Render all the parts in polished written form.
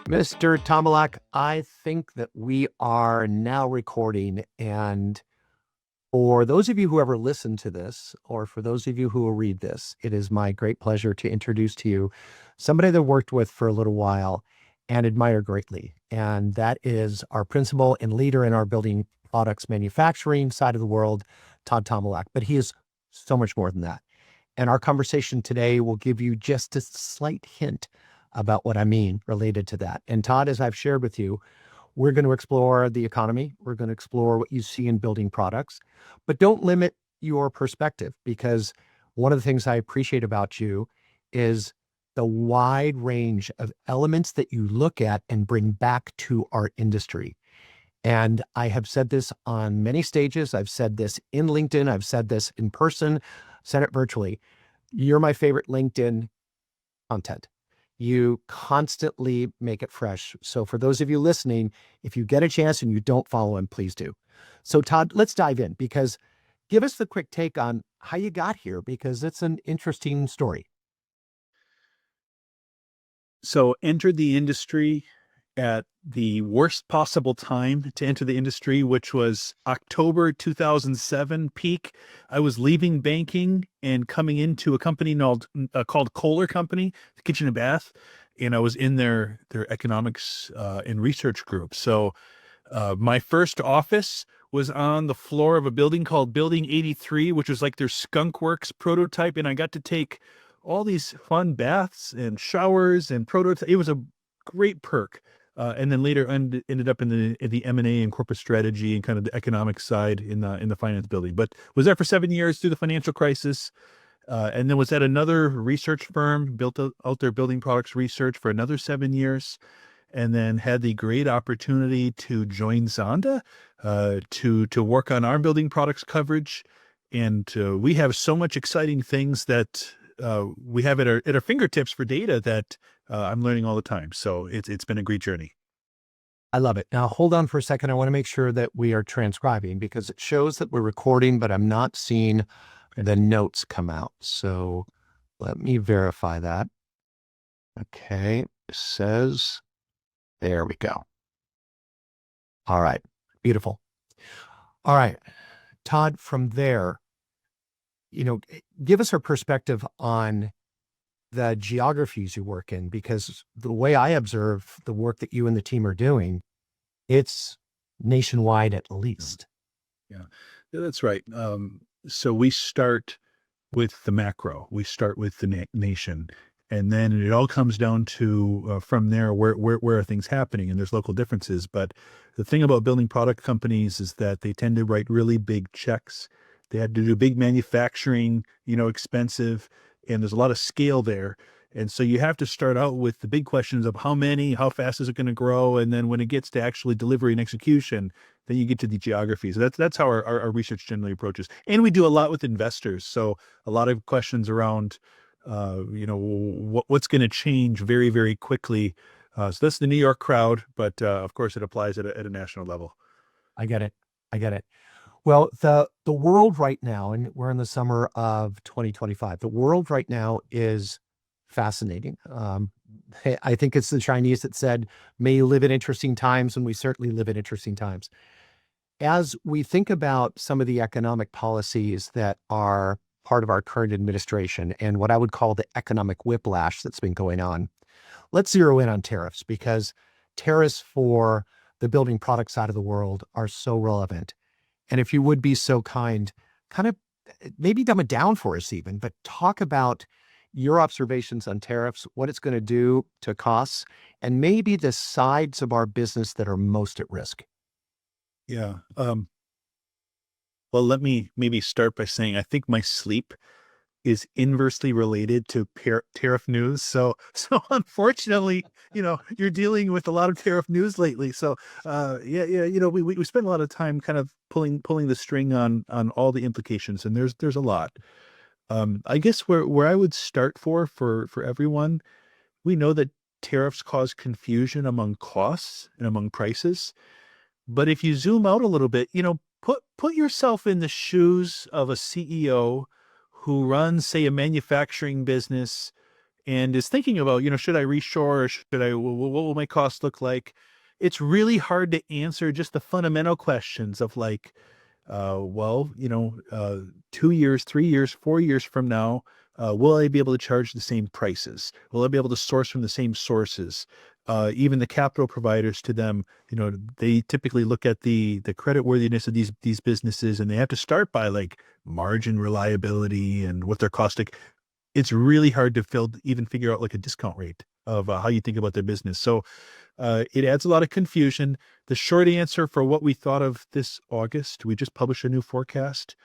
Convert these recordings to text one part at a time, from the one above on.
Mr. Tomalak, I think that we are now recording. And for those of you who ever listen to this, or for those of you who will read this, it is my great pleasure to introduce to you somebody that I worked with for a little while and admire greatly. And that is our principal and leader in our building products manufacturing side of the world, Todd Tomalak. But he is so much more than that. And our conversation today will give you just a slight hint about what I mean related to that. And Todd, as I've shared with you, we're going to explore the economy. We're going to explore what you see in building products, but don't limit your perspective, because one of the things I appreciate about you is the wide range of elements that you look at and bring back to our industry. And I have said this on many stages. I've said this in LinkedIn. I've said this in person, said it virtually. You're my favorite LinkedIn content. You constantly make it fresh. So for those of you listening, if you get a chance and you don't follow him, please do. So Todd, let's dive in, because give us the quick take on how you got here, because it's an interesting story. So entered the industry at the worst possible time to enter the industry, which was October 2007 peak. I was leaving banking and coming into a company called Kohler Company, the kitchen and bath, and I was in their economics and research group. So my first office was on the floor of a building called Building 83, which was like their Skunk Works prototype, and I got to take all these fun baths and showers and prototype. It was a great perk. And then later ended up in the M&A and corporate strategy and kind of the economic side in the finance building. But was there for 7 years through the financial crisis, and then was at another research firm, built out their building products research for another 7 years, and then had the great opportunity to join Zonda to work on our building products coverage. And we have so much exciting things that we have at our fingertips for data that I'm learning all the time. So it's been a great journey. I love it. Now, hold on for a second. I want to make sure that we are transcribing, because it shows that we're recording, but I'm not seeing the notes come out. So let me verify that. Okay. It says, there we go. All right. Beautiful. All right. Todd, from there, give us a perspective on the geographies you work in, because the way I observe the work that you and the team are doing, it's nationwide at least. Yeah, that's right. So we start with the macro. We start with the nation, and then it all comes down to from there where are things happening, and there's local differences. But the thing about building product companies is that they tend to write really big checks. They had to do big manufacturing, expensive, and there's a lot of scale there. And so you have to start out with the big questions of how many, how fast is it going to grow? And then when it gets to actually delivery and execution, then you get to the geographies. That's how our research generally approaches. And we do a lot with investors. So a lot of questions around, what's going to change very, very quickly. So that's the New York crowd, but of course it applies at a national level. I get it. Well, the world right now, and we're in the summer of 2025, the world right now is fascinating. I think it's the Chinese that said, may you live in interesting times, and we certainly live in interesting times. As we think about some of the economic policies that are part of our current administration and what I would call the economic whiplash that's been going on, let's zero in on tariffs, because tariffs for the building product side of the world are so relevant. And if you would be so kind, kind of maybe dumb it down for us even, but talk about your observations on tariffs, what it's going to do to costs, and maybe the sides of our business that are most at risk. Yeah. Well, let me maybe start by saying I think my sleep is inversely related to tariff news. So unfortunately, you're dealing with a lot of tariff news lately. So we spend a lot of time kind of pulling the string on all the implications, and there's a lot. I guess where I would start for everyone, we know that tariffs cause confusion among costs and among prices. But if you zoom out a little bit, put yourself in the shoes of a CEO who runs, say, a manufacturing business, and is thinking about, should I reshore or what will my costs look like? It's really hard to answer just the fundamental questions of like, 2 years, 3 years, 4 years from now, will I be able to charge the same prices? Will I be able to source from the same sources? Even the capital providers to them, they typically look at the credit worthiness of these businesses, and they have to start by like margin reliability and what their cost. It's really hard to even figure out like a discount rate of how you think about their business. So it adds a lot of confusion. The short answer for what we thought of this August, we just published a new forecast,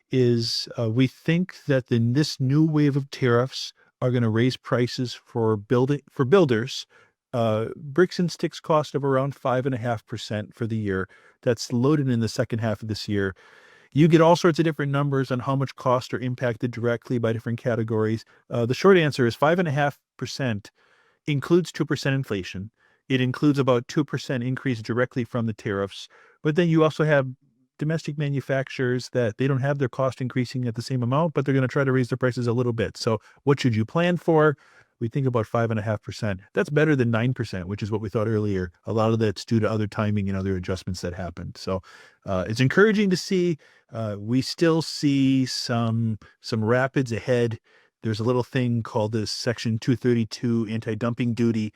is we think that this new wave of tariffs are going to raise prices for builders. Bricks and sticks cost of around 5.5% for the year. That's loaded in the second half of this year. You get all sorts of different numbers on how much costs are impacted directly by different categories. The short answer is 5.5% includes 2% inflation. It includes about 2% increase directly from the tariffs. But then you also have domestic manufacturers that they don't have their cost increasing at the same amount, but they're going to try to raise their prices a little bit. So what should you plan for? We think about 5.5%. That's better than 9%, which is what we thought earlier. A lot of that's due to other timing and other adjustments that happened. So it's encouraging to see. We still see some rapids ahead. There's a little thing called this Section 232 anti-dumping duty.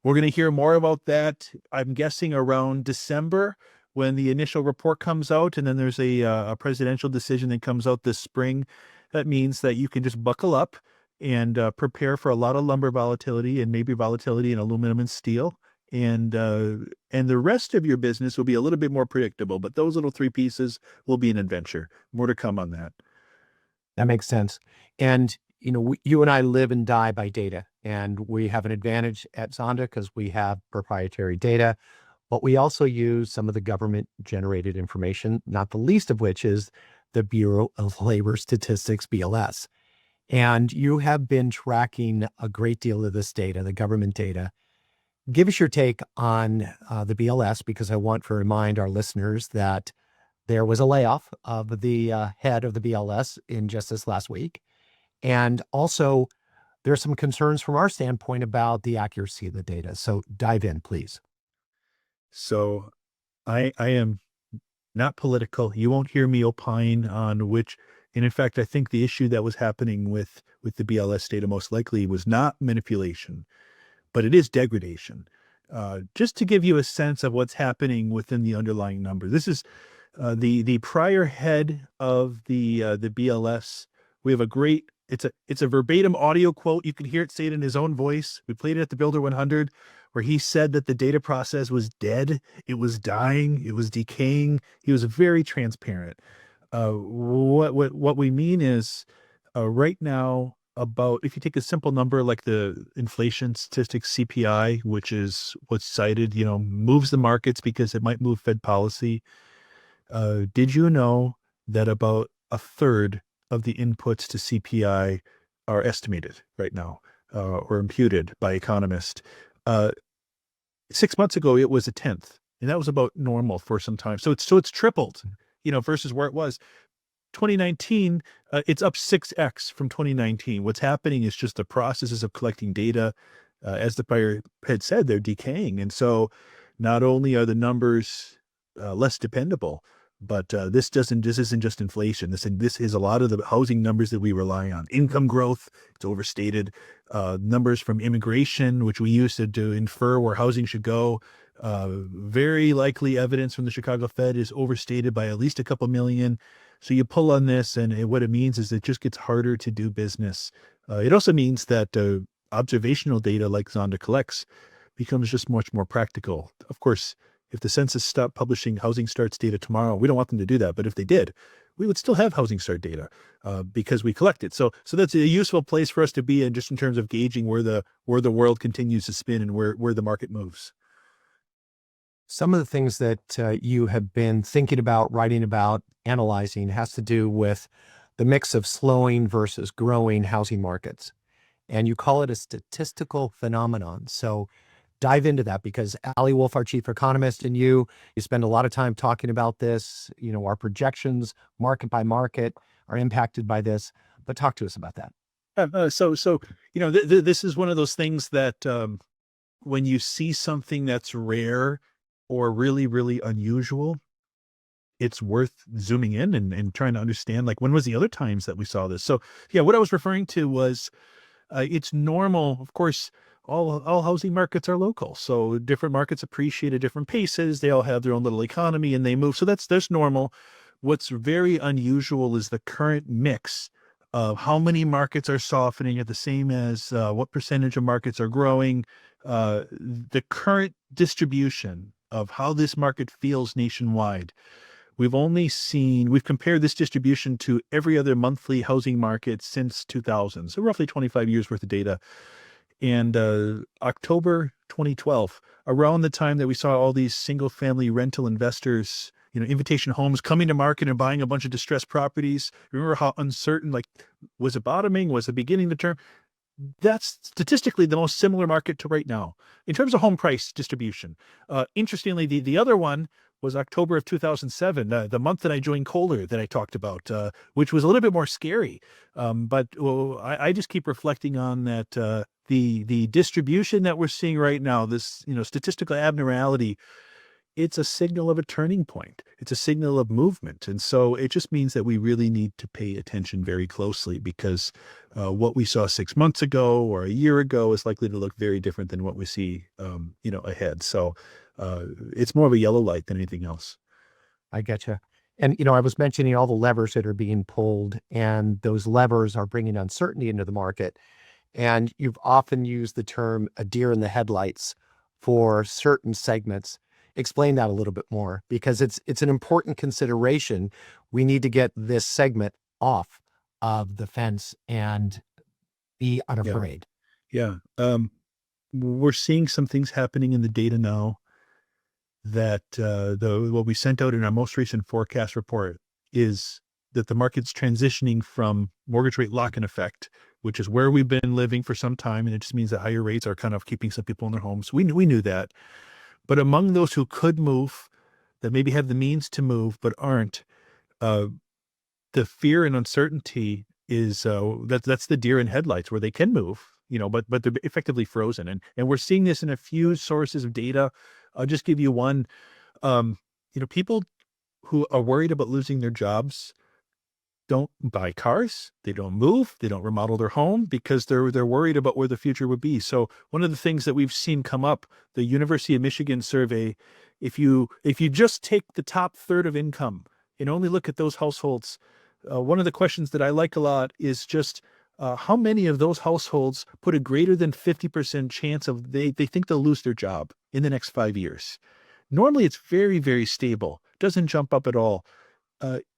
We're going to hear more about that, I'm guessing, around December when the initial report comes out, and then there's a presidential decision that comes out this spring. That means that you can just buckle up and prepare for a lot of lumber volatility and maybe volatility in aluminum and steel. And the rest of your business will be a little bit more predictable, but those little three pieces will be an adventure. More to come on that. That makes sense. And, you and I live and die by data, and we have an advantage at Zonda because we have proprietary data, but we also use some of the government generated information, not the least of which is the Bureau of Labor Statistics, BLS. And you have been tracking a great deal of this data, the government data. Give us your take on the BLS, because I want to remind our listeners that there was a layoff of the head of the BLS in just this last week. And also, there are some concerns from our standpoint about the accuracy of the data. So dive in, please. So I am not political. You won't hear me opine on which. And in fact, I think the issue that was happening with the BLS data most likely was not manipulation, but it is degradation. Just to give you a sense of what's happening within the underlying number. This is the prior head of the BLS. We have it's a verbatim audio quote. You can hear it say it in his own voice. We played it at the Builder 100, where he said that the data process was dead. It was dying. It was decaying. He was very transparent. What we mean is right now, if you take a simple number like the inflation statistics CPI, which is what's cited, moves the markets because it might move Fed policy. Did you know that about a third of the inputs to CPI are estimated right now or imputed by economists? 6 months ago, it was a tenth, and that was about normal for some time. So it's tripled, versus where it was. 2019, it's up 6x from 2019. What's happening is just the processes of collecting data, as the prior head said, they're decaying. And so not only are the numbers less dependable, but this isn't just inflation. This is a lot of the housing numbers that we rely on. Income growth, it's overstated. Numbers from immigration, which we use to infer where housing should go. Very likely evidence from the Chicago Fed is overstated by at least a couple million. So you pull on this, and what it means is it just gets harder to do business. It also means that observational data like Zonda collects becomes just much more practical. Of course, if the census stopped publishing housing starts data tomorrow, we don't want them to do that. But if they did, we would still have housing start data because we collect it. So that's a useful place for us to be in, just in terms of gauging where the world continues to spin and where the market moves. Some of the things that you have been thinking about, writing about, analyzing has to do with the mix of slowing versus growing housing markets. And you call it a statistical phenomenon. So dive into that, because Ali Wolf, our chief economist, and you spend a lot of time talking about this. Our projections, market by market, are impacted by this. But talk to us about that. So this is one of those things that when you see something that's rare or really, really unusual, it's worth zooming in and trying to understand, like, when was the other times that we saw this? So yeah, what I was referring to was it's normal. Of course, all housing markets are local. So different markets appreciate at different paces. They all have their own little economy and they move. So that's normal. What's very unusual is the current mix of how many markets are softening at the same as what percentage of markets are growing. The current distribution of how this market feels nationwide. We've compared this distribution to every other monthly housing market since 2000. So roughly 25 years worth of data. And October 2012, around the time that we saw all these single family rental investors, Invitation Homes coming to market and buying a bunch of distressed properties. Remember how uncertain, like, was it bottoming? Was it beginning to turn? That's statistically the most similar market to right now in terms of home price distribution. Interestingly, the other one was October of 2007, the month that I joined Kohler that I talked about, which was a little bit more scary. But I just keep reflecting on that. The distribution that we're seeing right now, this statistical abnormality, it's a signal of a turning point. It's a signal of movement. And so it just means that we really need to pay attention very closely, because what we saw 6 months ago or a year ago is likely to look very different than what we see, ahead. So it's more of a yellow light than anything else. I getcha. And, I was mentioning all the levers that are being pulled, and those levers are bringing uncertainty into the market. And you've often used the term a deer in the headlights for certain segments. Explain that a little bit more, because it's an important consideration. We need to get this segment off of the fence and be unafraid. Yeah. We're seeing some things happening in the data now that what we sent out in our most recent forecast report is that the market's transitioning from mortgage rate lock-in effect, which is where we've been living for some time, and it just means that higher rates are kind of keeping some people in their homes. We knew that. But among those who could move, that maybe have the means to move but aren't, the fear and uncertainty is that's the deer in headlights, where they can move, but they're effectively frozen. And we're seeing this in a few sources of data. I'll just give you one. People who are worried about losing their jobs don't buy cars, they don't move, they don't remodel their home, because they're worried about where the future would be. So one of the things that we've seen come up, the University of Michigan survey, if you just take the top third of income and only look at those households, one of the questions that I like a lot is just how many of those households put a greater than 50% chance of they think they'll lose their job in the next 5 years. Normally it's very, very stable, doesn't jump up at all.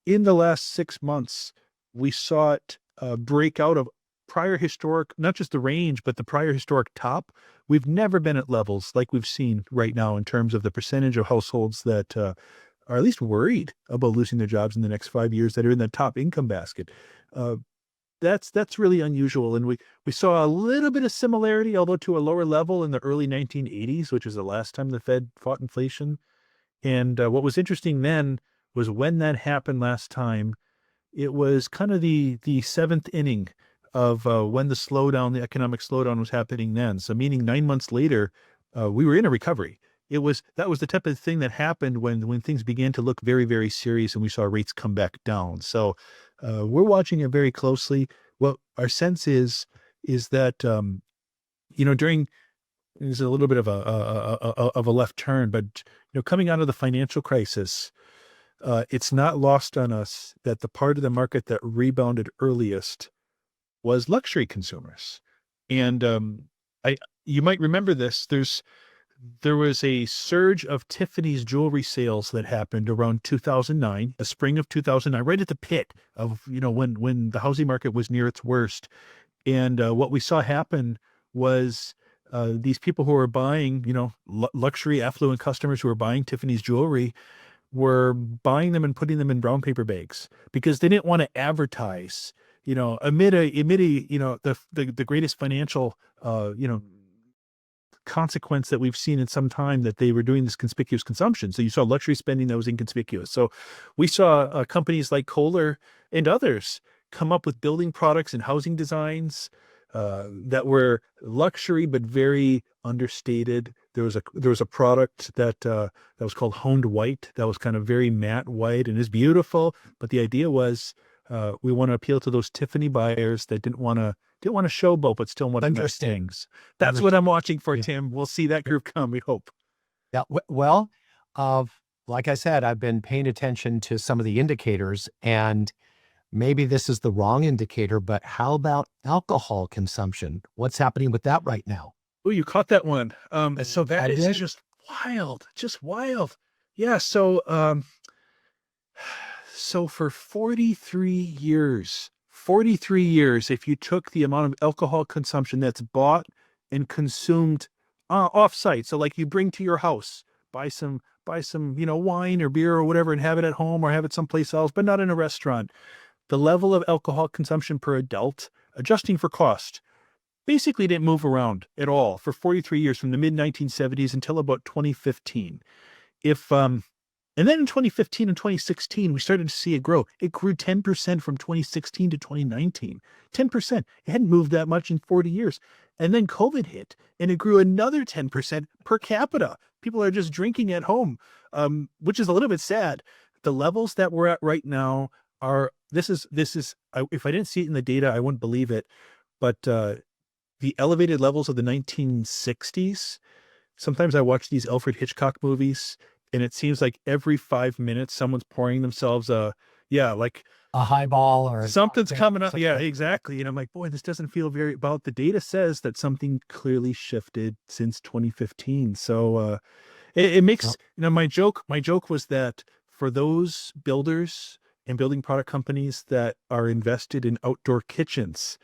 In the last 6 months, we saw it break out of prior historic, not just the range, but the prior historic top. We've never been at levels like we've seen right now in terms of the percentage of households that are at least worried about losing their jobs in the next 5 years that are in the top income basket. That's really unusual. And we saw a little bit of similarity, although to a lower level, in the early 1980s, which was the last time the Fed fought inflation. And what was interesting then was when that happened last time, it was kind of the seventh inning of when the economic slowdown was happening then. So meaning 9 months later, we were in a recovery. That was the type of thing that happened when things began to look very, very serious and we saw rates come back down. So we're watching it very closely. What our sense is that, during, this is a little bit of a left turn, but coming out of the financial crisis, it's not lost on us that the part of the market that rebounded earliest was luxury consumers. And you might remember this. There was a surge of Tiffany's jewelry sales that happened around 2009, the spring of 2009, right at the pit of, when the housing market was near its worst. And what we saw happen was these people who were buying, luxury affluent customers who were buying Tiffany's jewelry were buying them and putting them in brown paper bags because they didn't want to advertise, amid the greatest financial, consequence that we've seen in some time, that they were doing this conspicuous consumption. So you saw luxury spending that was inconspicuous. So we saw companies like Kohler and others come up with building products and housing designs that were luxury but very understated. There was a product that was called honed white that was kind of very matte white and is beautiful. But the idea was we want to appeal to those Tiffany buyers that didn't want to showboat but still wanted nice things. That's what I'm watching for, Tim. We'll see that group come. We hope. Yeah. Well, like I said, I've been paying attention to some of the indicators, and maybe this is the wrong indicator, but how about alcohol consumption? What's happening with that right now? Oh, you caught that one. So that is just wild. Yeah. So for 43 years, if you took the amount of alcohol consumption that's bought and consumed off-site, so like you bring to your house, buy some, wine or beer or whatever and have it at home or have it someplace else, but not in a restaurant. The level of alcohol consumption per adult, adjusting for cost, basically didn't move around at all for 43 years, from the mid-1970s until about 2015. And then in 2015 and 2016, we started to see it grow. It grew 10% from 2016 to 2019. 10%. It hadn't moved that much in 40 years. And then COVID hit, and it grew another 10% per capita. People are just drinking at home, which is a little bit sad. The levels that we're at right now are, this is, if I didn't see it in the data, I wouldn't believe it. But the elevated levels of the 1960s, sometimes I watch these Alfred Hitchcock movies, and it seems like every 5 minutes, someone's pouring themselves like a highball or something's coming up. Yeah, exactly. And I'm like, boy, this doesn't feel very about. The data says that something clearly shifted since 2015. So it makes, my joke was that for those builders and building product companies that are invested in outdoor kitchens,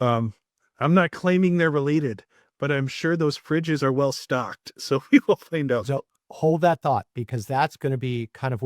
I'm not claiming they're related, but I'm sure those fridges are well stocked. So we will find out. So hold that thought, because that's going to be kind of